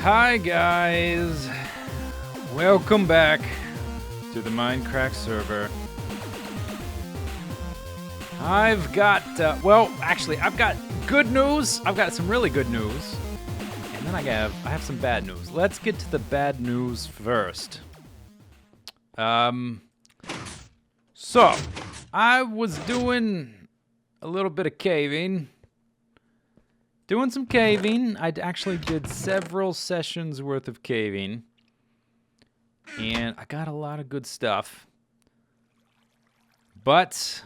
Hi guys, welcome back to the Mindcrack server. I've got, I've got good news. I've got some really good news, and then I have some bad news. Let's get to the bad news first. So I was doing a little bit of caving. Doing some caving. I actually did several sessions worth of caving. And I got a lot of good stuff. But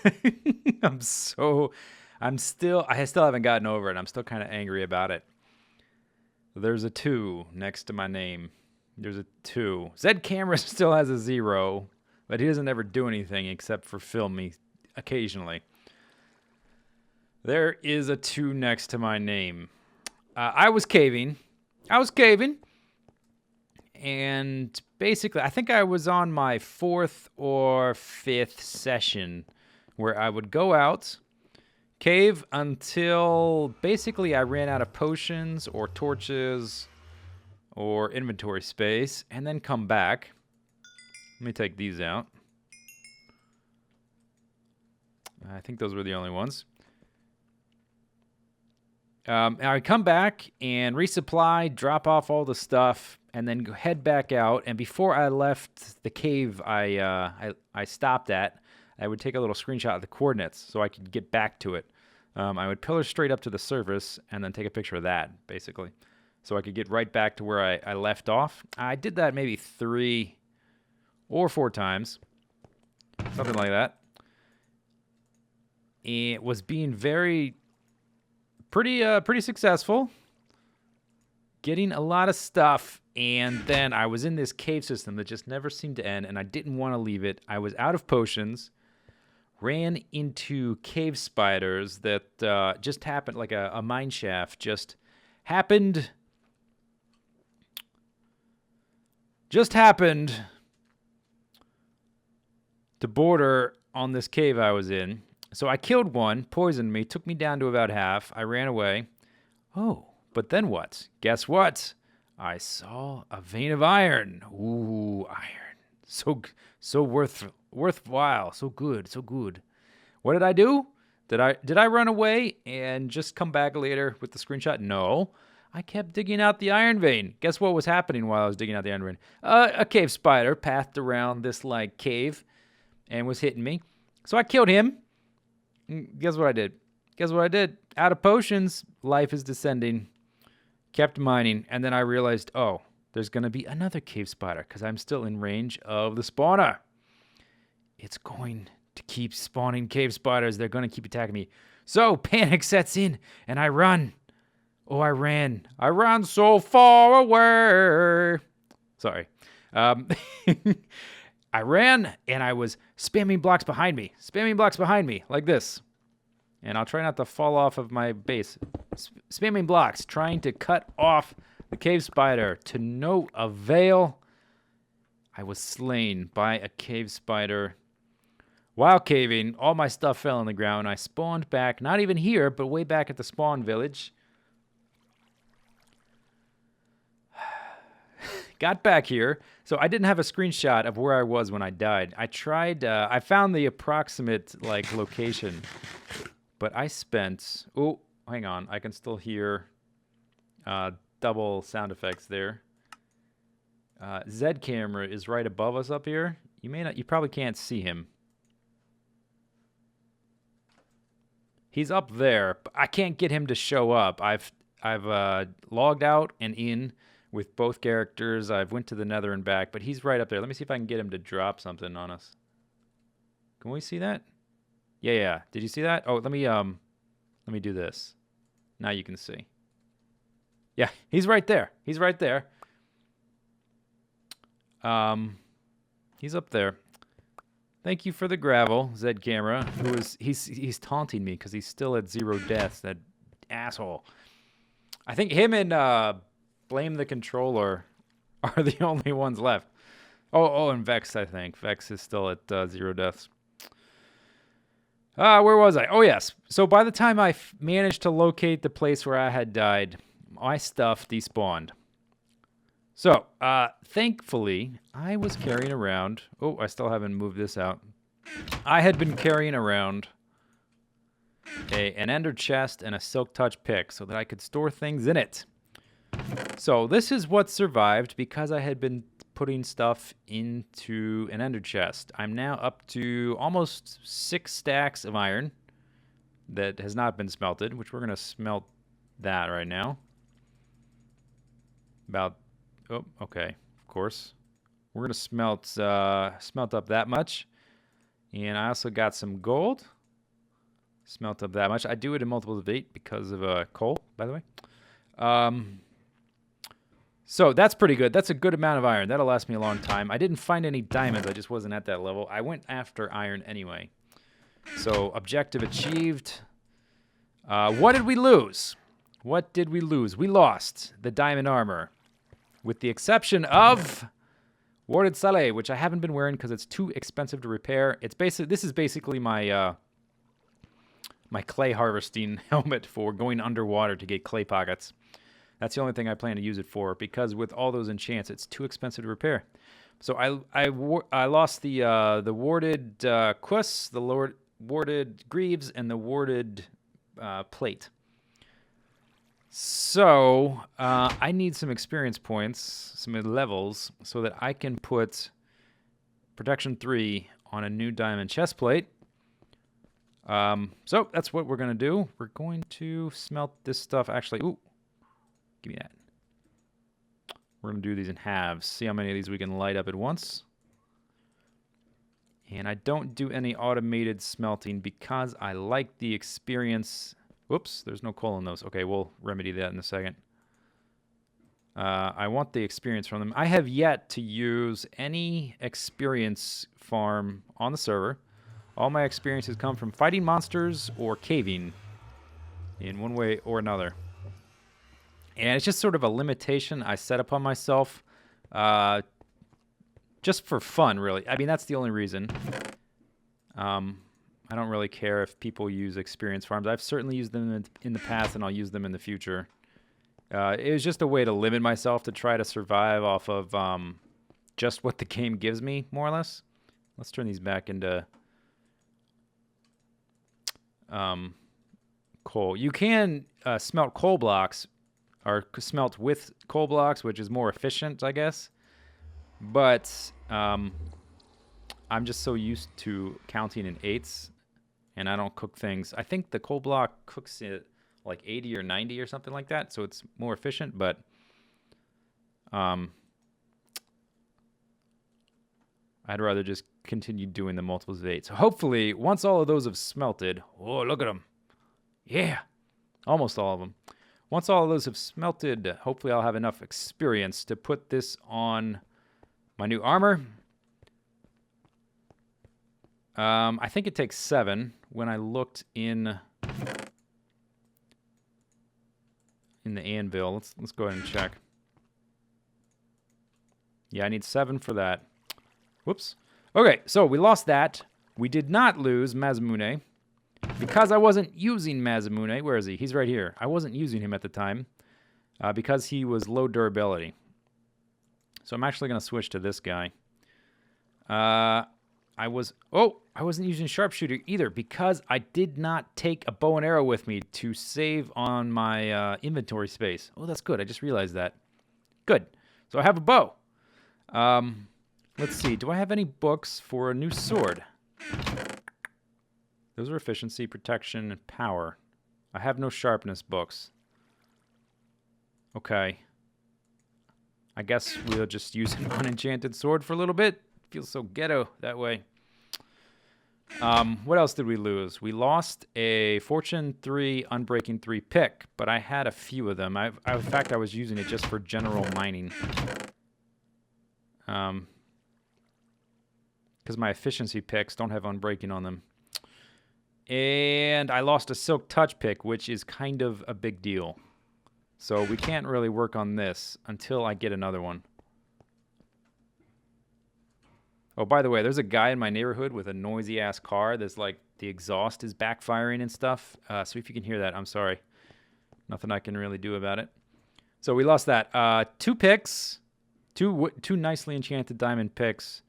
I still haven't gotten over it. I'm still kind of angry about it. There's a 2 next to my name. There's a 2. Zed Camera still has a 0, but he doesn't ever do anything except for film me occasionally. There is a 2 next to my name. I was caving, and basically, I think I was on my 4th or 5th session where I would go out, cave until basically I ran out of potions or torches or inventory space, and then come back. Let me take these out. I think those were the only ones. I would come back and resupply, drop off all the stuff, and then head back out. And before I left the cave I stopped at, I would take a little screenshot of the coordinates so I could get back to it. I would pillar straight up to the surface and then take a picture of that, basically, so I could get right back to where I left off. I did that maybe 3 or 4 times, something like that. It was being pretty successful, getting a lot of stuff, and then I was in this cave system that just never seemed to end, and I didn't want to leave it. I was out of potions, ran into cave spiders that just happened, like a mine shaft just happened to border on this cave I was in. So I killed one, poisoned me, took me down to about half. I ran away. Oh, but then what? Guess what? I saw a vein of iron. Ooh, iron. So worthwhile. So good. What did I do? Did I run away and just come back later with the screenshot? No. I kept digging out the iron vein. Guess what was happening while I was digging out the iron vein? A cave spider pathed around this like cave and was hitting me. So I killed him. Guess what I did? Out of potions, life is descending. Kept mining, and then I realized, oh, there's going to be another cave spider because I'm still in range of the spawner. It's going to keep spawning cave spiders. They're going to keep attacking me. So panic sets in, and I run. Oh, I ran. I ran so far away. Sorry. I ran, and I was spamming blocks behind me, like this. And I'll try not to fall off of my base. Spamming blocks, trying to cut off the cave spider, to no avail. I was slain by a cave spider. While caving, all my stuff fell on the ground. I spawned back, not even here, but way back at the spawn village. Got back here, so I didn't have a screenshot of where I was when I died. I tried, I found the approximate, location, but I spent, oh, hang on, I can still hear double sound effects there. Zed Camera is right above us up here. You probably can't see him. He's up there, but I can't get him to show up. I've logged out and in with both characters. I've went to the Nether and back, but he's right up there. Let me see if I can get him to drop something on us. Can we see that? Yeah. Did you see that? Oh, let me do this. Now you can see. Yeah, he's right there. He's up there. Thank you for the gravel, Zed Camera. He's taunting me because he's still at 0 deaths. That asshole. I think him and Blame the Controller are the only ones left. Oh, and Vex, I think. Vex is still at 0 deaths. Where was I? Oh, yes. So by the time I managed to locate the place where I had died, my stuff despawned. So, thankfully, I was carrying around... Oh, I still haven't moved this out. I had been carrying around an ender chest and a silk touch pick so that I could store things in it. So this is what survived because I had been putting stuff into an ender chest. I'm now up to almost 6 stacks of iron that has not been smelted, which we're going to smelt that right now. About... Oh, okay. Of course. We're going to smelt up that much. And I also got some gold. Smelt up that much. I do it in multiples of 8 because of coal, by the way. So that's pretty good. That's a good amount of iron. That'll last me a long time. I didn't find any diamonds. I just wasn't at that level. I went after iron anyway. So objective achieved. What did we lose? What did we lose? We lost the diamond armor. With the exception of Warded Saleh, which I haven't been wearing because it's too expensive to repair. This is basically my my clay harvesting helmet for going underwater to get clay pockets. That's the only thing I plan to use it for, because with all those enchants, it's too expensive to repair. So I lost the warded Kuss, the warded Greaves, and the warded plate. So I need some experience points, some levels, so that I can put Protection 3 on a new diamond chest plate. So that's what we're going to do. We're going to smelt this stuff. Actually, ooh, give me that. We're going to do these in halves. See how many of these we can light up at once. And I don't do any automated smelting because I like the experience. Whoops, there's no coal in those. Okay, we'll remedy that in a second. I want the experience from them. I have yet to use any experience farm on the server. All my experiences come from fighting monsters or caving in one way or another. And it's just sort of a limitation I set upon myself just for fun, really. I mean, that's the only reason. I don't really care if people use experience farms. I've certainly used them in the past, and I'll use them in the future. It was just a way to limit myself to try to survive off of just what the game gives me, more or less. Let's turn these back into coal. You can smelt coal blocks, or smelt with coal blocks, which is more efficient, I guess. But I'm just so used to counting in 8s, and I don't cook things. I think the coal block cooks it like 80 or 90 or something like that, so it's more efficient, but I'd rather just continue doing the multiples of 8. So hopefully, once all of those have smelted, oh, look at them. Yeah, almost all of them. Once all of those have smelted, hopefully I'll have enough experience to put this on my new armor. I think it takes 7. When I looked in the anvil, let's go ahead and check. Yeah, I need 7 for that. Whoops. Okay, so we lost that. We did not lose Mazamune because I wasn't using Mazamune. Where is he? He's right here. I wasn't using him at the time because he was low durability. So I'm actually going to switch to this guy. I wasn't using sharpshooter either because I did not take a bow and arrow with me to save on my inventory space. Oh, that's good. I just realized that. Good. So I have a bow. Let's see. Do I have any books for a new sword? Those are efficiency, protection, and power. I have no sharpness books. Okay. I guess we'll just use an unenchanted sword for a little bit. Feels so ghetto that way. What else did we lose? We lost a Fortune 3, Unbreaking 3 pick, but I had a few of them. In fact, I was using it just for general mining. Because my efficiency picks don't have Unbreaking on them. And I lost a Silk Touch pick, which is kind of a big deal. So we can't really work on this until I get another one. Oh, by the way, there's a guy in my neighborhood with a noisy-ass car that's like the exhaust is backfiring and stuff. So if you can hear that, I'm sorry. Nothing I can really do about it. So we lost that. 2 picks, two nicely enchanted diamond picks.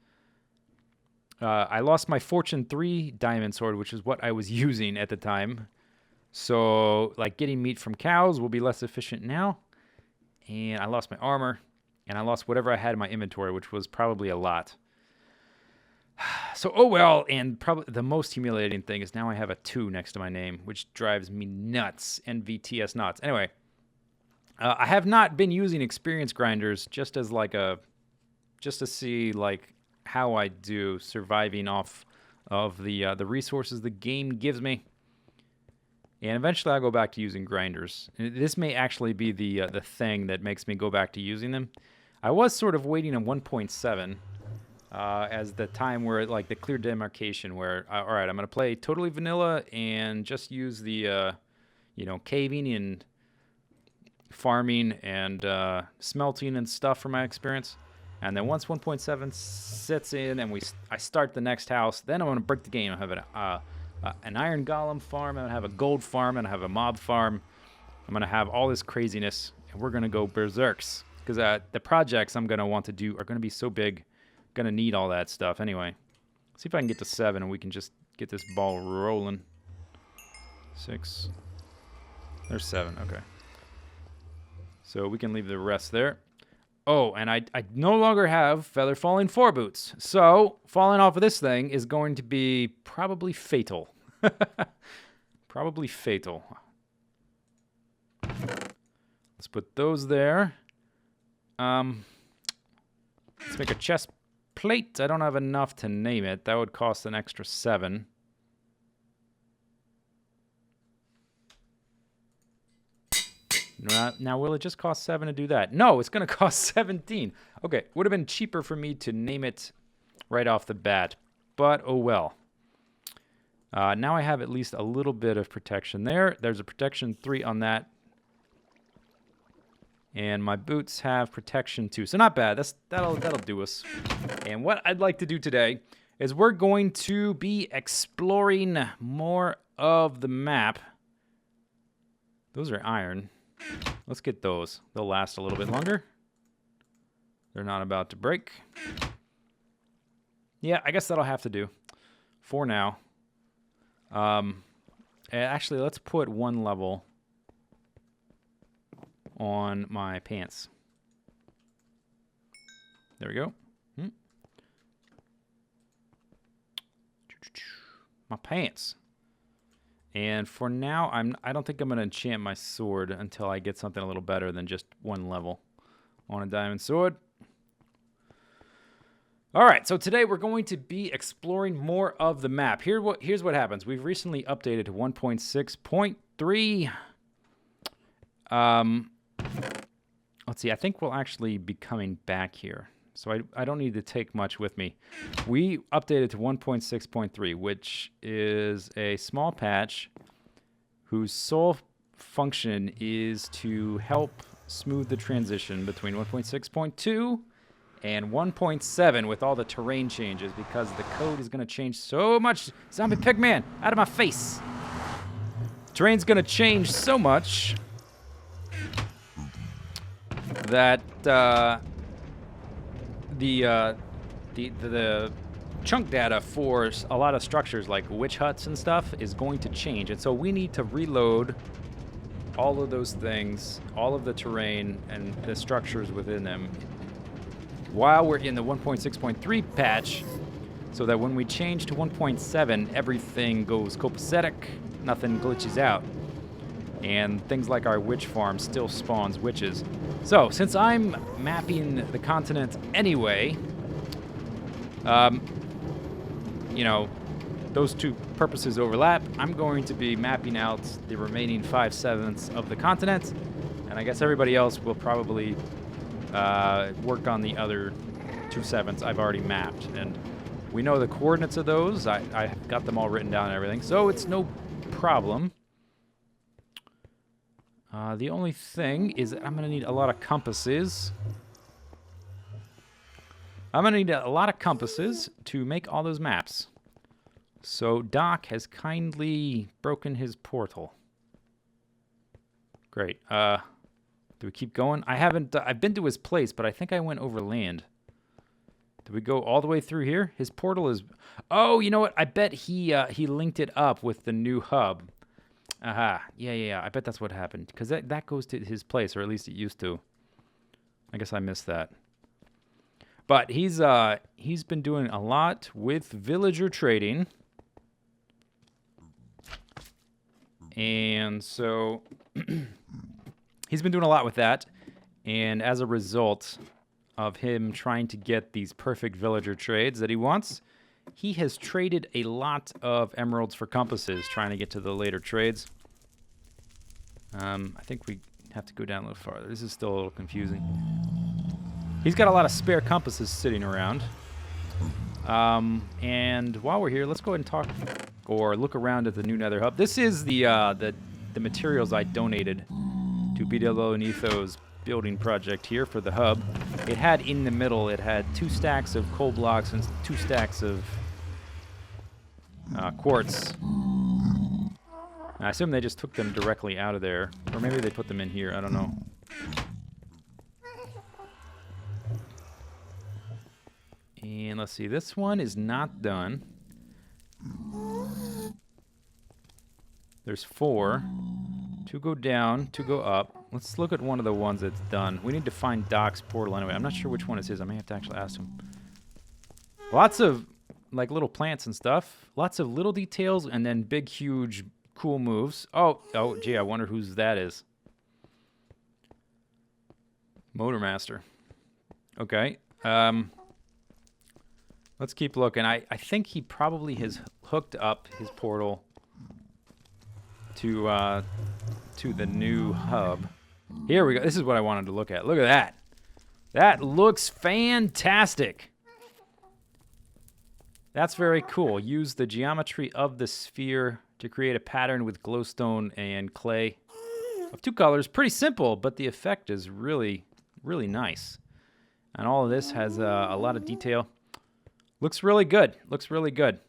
I lost my Fortune 3 diamond sword, which is what I was using at the time. So, like, getting meat from cows will be less efficient now. And I lost my armor, and I lost whatever I had in my inventory, which was probably a lot. So, oh well, and probably the most humiliating thing is now I have a 2 next to my name, which drives me nuts, NVTS nuts. Anyway, I have not been using experience grinders just as like just to see like how I do surviving off of the resources the game gives me. And eventually I'll go back to using grinders. And this may actually be the thing that makes me go back to using them. I was sort of waiting on 1.7 as the time where, like, the clear demarcation where, all right, I'm going to play totally vanilla and just use the, caving and farming and smelting and stuff from my experience. And then once 1.7 sits in and I start the next house, then I'm going to break the game. I have an iron golem farm. I'm going to have a gold farm. I'm going to have a mob farm. I'm going to have all this craziness, and we're going to go berserks. Because the projects I'm going to want to do are going to be so big. Going to need all that stuff anyway. See if I can get to 7 and we can just get this ball rolling. 6. There's 7. Okay. So we can leave the rest there. Oh, and I no longer have Feather Falling 4 boots. So falling off of this thing is going to be probably fatal. Probably fatal. Let's put those there. Let's make a chest plate. I don't have enough to name it. That would cost an extra 7. Now, will it just cost 7 to do that? No, it's going to cost 17. Okay, would have been cheaper for me to name it right off the bat, but oh well. Now I have at least a little bit of protection there. There's a protection 3 on that. And my boots have protection 2, so not bad. That'll do us. And what I'd like to do today is we're going to be exploring more of the map. Those are iron. Let's get those. They'll last a little bit longer. They're not about to break. Yeah, I guess that'll have to do for now. Actually, let's put 1 level on my pants. There we go. My pants. And for now, I don't think I'm going to enchant my sword until I get something a little better than just 1 level on a diamond sword. All right, so today we're going to be exploring more of the map. Here's what happens. We've recently updated to 1.6.3. Let's see, I think we'll actually be coming back here. So I don't need to take much with me. We updated to 1.6.3, which is a small patch whose sole function is to help smooth the transition between 1.6.2 and 1.7 with all the terrain changes, because the code is going to change so much. Zombie pigman, out of my face. Terrain's going to change so much that the chunk data for a lot of structures like witch huts and stuff is going to change, and so we need to reload all of those things, all of the terrain and the structures within them while we're in the 1.6.3 patch, so that when we change to 1.7 everything goes copacetic, nothing glitches out, and things like our witch farm still spawns witches. So, since I'm mapping the continent anyway, those two purposes overlap. I'm going to be mapping out the remaining 5/7 of the continent, and I guess everybody else will probably work on the other 2/7 I've already mapped. And we know the coordinates of those. I got them all written down and everything, so it's no problem. The only thing is that I'm going to need a lot of compasses. I'm going to need a lot of compasses to make all those maps. So Doc has kindly broken his portal. Great. Do we keep going? I haven't. I've been to his place, but I think I went over land. Do we go all the way through here? His portal is... Oh, you know what? I bet he linked it up with the new hub. Aha. Yeah. I bet that's what happened. Because that goes to his place, or at least it used to. I guess I missed that. But he's been doing a lot with villager trading. And so he's been doing a lot with that. And as a result of him trying to get these perfect villager trades that he wants, he has traded a lot of emeralds for compasses, trying to get to the later trades. I think we have to go down a little farther. This is still a little confusing. He's got a lot of spare compasses sitting around. And while we're here, let's go ahead and talk or look around at the new Nether hub. This is the materials I donated to BWO Nitho's building project here for the hub. It had in the middle, it had 2 stacks of coal blocks and 2 stacks of quartz. I assume they just took them directly out of there, or maybe they put them in here, I don't know. And let's see, this one is not done. There's 4. 2 go down, 2 go up. Let's look at one of the ones that's done. We need to find Doc's portal anyway. I'm not sure which one is his. I may have to actually ask him. Lots of, like, little plants and stuff. Lots of little details and then big, huge, cool moves. Oh, gee, I wonder whose that is. Motormaster. Okay. Let's keep looking. I think he probably has hooked up his portal to the new hub. Here we go. This is what I wanted to look at. Look at that. That looks fantastic. That's very cool. Use the geometry of the sphere to create a pattern with glowstone and clay of 2 colors. Pretty simple, but the effect is really, really nice. And all of this has a lot of detail. Looks really good. Looks really good.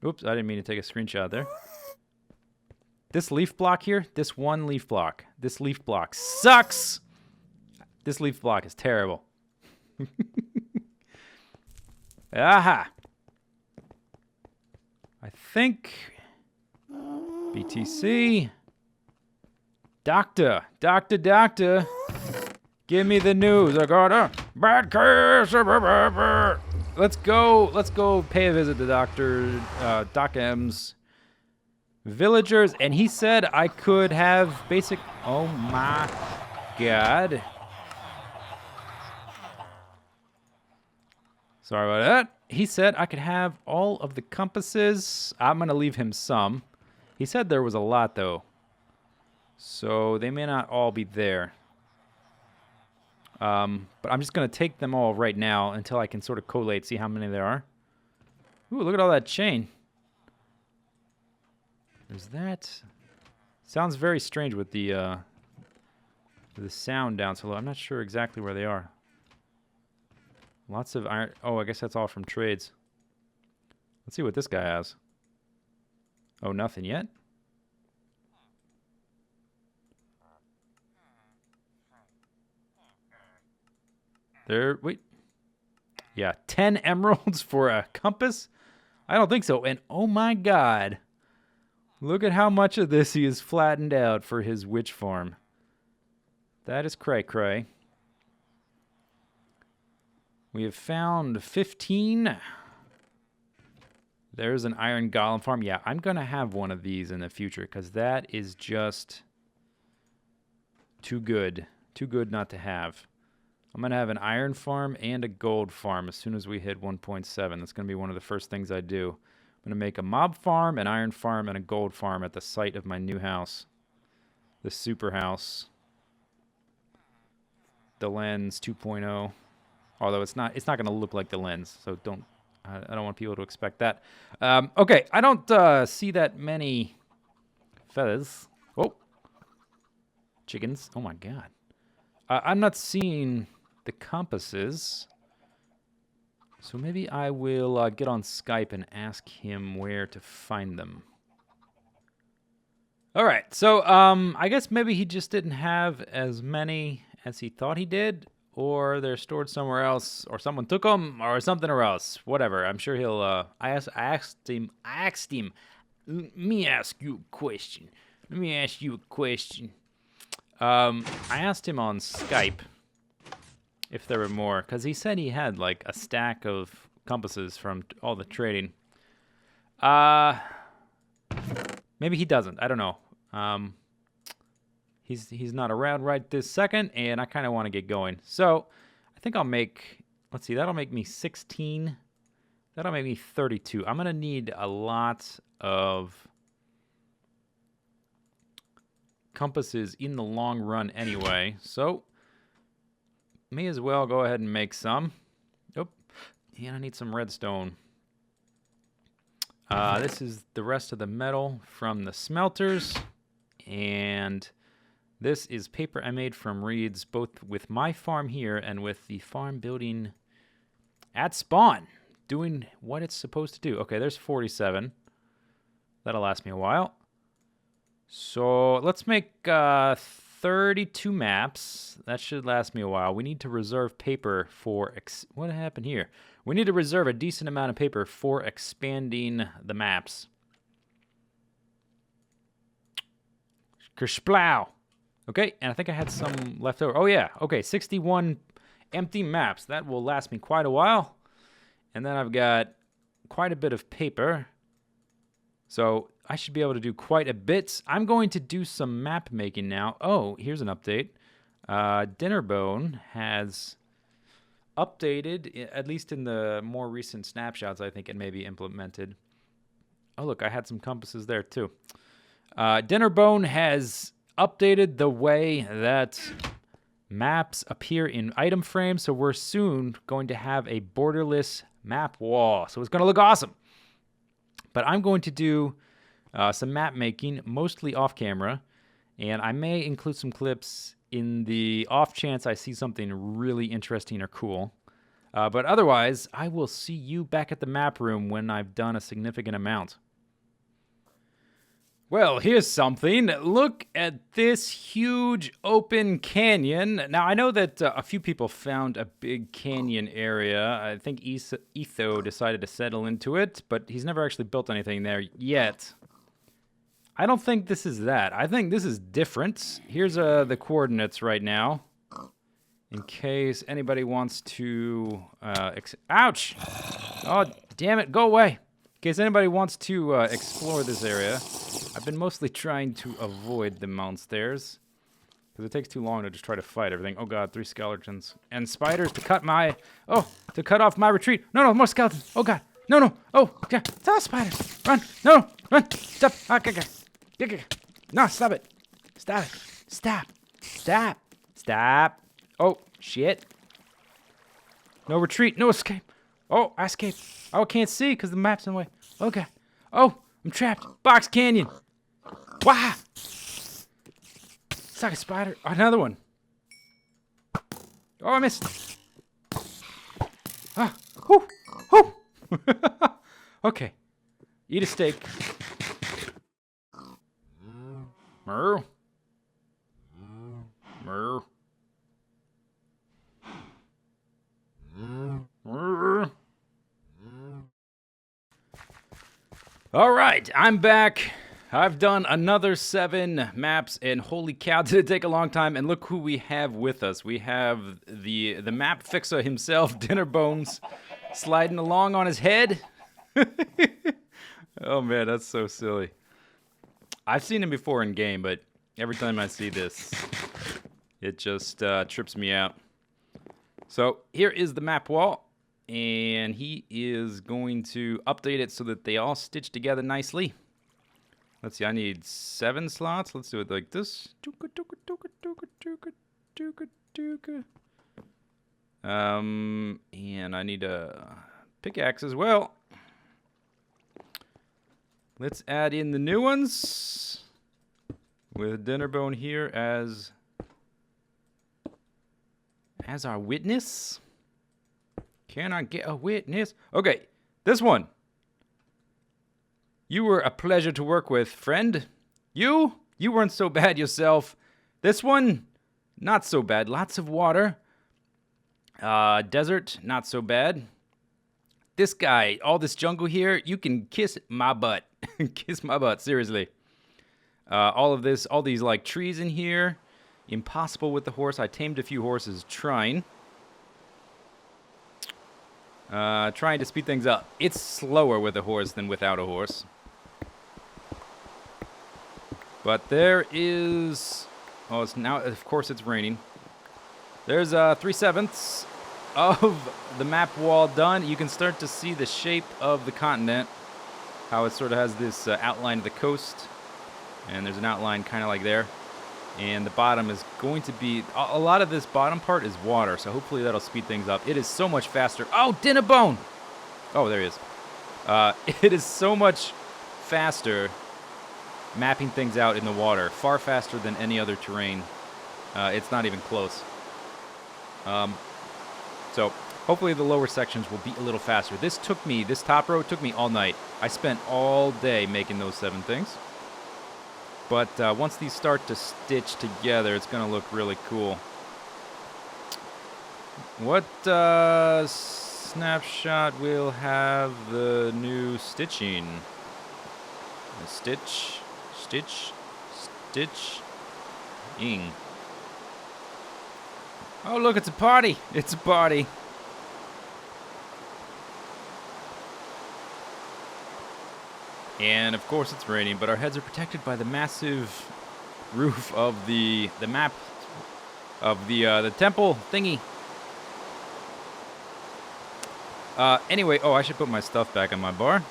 Oops, I didn't mean to take a screenshot there. This leaf block here, this one leaf block. This leaf block sucks. This leaf block is terrible. Aha. I think BTC. Doctor. Give me the news. I got a bad case. Let's go pay a visit to Doc M's villagers, and he said I could have basic... Oh my god. Sorry about that. He said I could have all of the compasses. I'm going to leave him some. He said there was a lot, though. So they may not all be there. But I'm just going to take them all right now until I can sort of collate, see how many there are. Ooh, look at all that chain. There's that. Sounds very strange with the sound down so low. I'm not sure exactly where they are. Lots of iron. Oh, I guess that's all from trades. Let's see what this guy has. Oh, nothing yet? There, wait. Yeah, 10 emeralds for a compass? I don't think so. And oh my god. Look at how much of this he has flattened out for his witch farm. That is cray-cray. We have found 15. There's an iron golem farm. Yeah, I'm going to have one of these in the future because that is just too good. Too good not to have. I'm going to have an iron farm and a gold farm as soon as we hit 1.7. That's going to be one of the first things I do. I'm going to make a mob farm, an iron farm, and a gold farm at the site of my new house. The super house. The lens 2.0. Although it's not going to look like the lens, so I don't want people to expect that. Okay, I don't see that many feathers. Oh, chickens! Oh my god, I'm not seeing the compasses. So maybe I will get on Skype and ask him where to find them. All right, so I guess maybe he just didn't have as many as he thought he did, or they're stored somewhere else, or someone took them, or something or else. Whatever. I'm sure he'll. I asked him. Let me ask you a question. I asked him on Skype if there were more, because he said he had like a stack of compasses from all the trading. Maybe he doesn't. I don't know. He's not around right this second, and I kind of want to get going. So I think I'll make. Let's see. That'll make me 16. That'll make me 32. I'm gonna need a lot of compasses in the long run anyway. So may as well go ahead and make some. Oh, and I need some redstone. This is the rest of the metal from the smelters, and this is paper I made from reeds, both with my farm here and with the farm building at spawn, doing what it's supposed to do. Okay, there's 47. That'll last me a while. So let's make 32 maps. That should last me a while. We need to reserve paper for... what happened here? We need to reserve a decent amount of paper for expanding the maps. Kersplow. Okay, and I think I had some left over. Oh, yeah. Okay, 61 empty maps. That will last me quite a while. And then I've got quite a bit of paper. So I should be able to do quite a bit. I'm going to do some map making now. Oh, here's an update. Dinnerbone has updated, at least in the more recent snapshots. I think it may be implemented. Oh, look, I had some compasses there too. Dinnerbone has updated the way that maps appear in item frames, so we're soon going to have a borderless map wall. So it's going to look awesome. But I'm going to do some map making, mostly off camera, and I may include some clips in the off chance I see something really interesting or cool. But otherwise, I will see you back at the map room when I've done a significant amount. Well, here's something. Look at this huge open canyon. Now, I know that a few people found a big canyon area. I think Zisteau decided to settle into it, but he's never actually built anything there yet. I don't think this is that. I think this is different. Here's the coordinates right now, in case anybody wants to... ouch! Oh, damn it, go away! In case anybody wants to explore this area. I've been mostly trying to avoid the monsters, because it takes too long to just try to fight everything. Oh god, 3 skeletons. And spiders to cut my... oh, to cut off my retreat. No, no, more skeletons. Oh god. No, no. Oh, god. Stop, spiders. Run. No, run. Stop. Okay. No, stop it. Stop it. Stop. Stop. Stop. Oh, shit. No retreat. No escape. Oh, I escaped. Oh, I can't see because the map's in the way. Okay. Oh, I'm trapped. Box Canyon. Wow. It's like a spider. Oh, another one. Oh, I missed. Ah. Whoo. Whoo. Okay. Eat a steak. Murr. Murr. Murr. All right, I'm back. I've done another 7 maps, and holy cow, did it take a long time. And look who we have with us. We have the map fixer himself, Dinnerbones, sliding along on his head. Oh man, that's so silly. I've seen him before in game, but every time I see this, it just trips me out. So here is the map wall. And he is going to update it so that they all stitch together nicely. Let's see, I need 7 slots. Let's do it like this. And I need a pickaxe as well. Let's add in the new ones with Dinnerbone here as our witness. Can I get a witness? Okay, this one. You were a pleasure to work with, friend. You weren't so bad yourself. This one, not so bad. Lots of water. Desert, not so bad. This guy, all this jungle here, you can kiss my butt. Kiss my butt, seriously. All these like trees in here, impossible with the horse. I tamed a few horses trying to speed things up. It's slower with a horse than without a horse. But there is, oh, it's now, of course it's raining. There's 3/7 of the map wall done. You can start to see the shape of the continent, how it sort of has this outline of the coast, and there's an outline kind of like there. And the bottom is going to be, a lot of this bottom part is water, so hopefully that'll speed things up. It is so much faster. Oh, Dinnerbone! Oh, there he is. It is so much faster mapping things out in the water, far faster than any other terrain. It's not even close. So hopefully the lower sections will be a little faster. This top row took me all night. I spent all day making those 7 things. But once these start to stitch together, it's going to look really cool. What snapshot will have the new stitching? Stitch, ing. Oh, look, it's a party. It's a party. And of course it's raining, but our heads are protected by the massive roof of the map of the temple thingy. Anyway, oh, I should put my stuff back on my bar.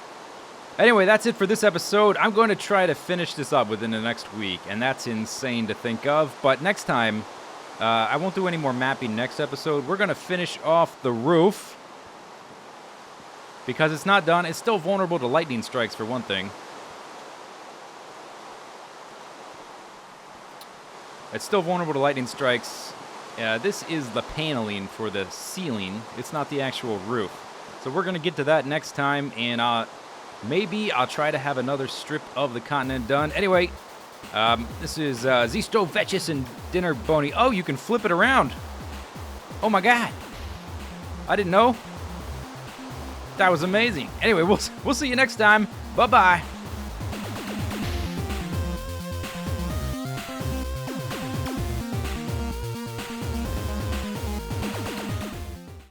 Anyway, that's it for this episode. I'm going to try to finish this up within the next week, and that's insane to think of. But next time, I won't do any more mapping next episode. We're going to finish off the roof, because it's not done. It's still vulnerable to lightning strikes, for one thing. It's still vulnerable to lightning strikes. This is the paneling for the ceiling. It's not the actual roof. So we're going to get to that next time, and maybe I'll try to have another strip of the continent done. Anyway, this is Zisteau, and Dinnerbone. Oh, you can flip it around. Oh my god. I didn't know. That was amazing. Anyway, we'll see you next time. Bye-bye.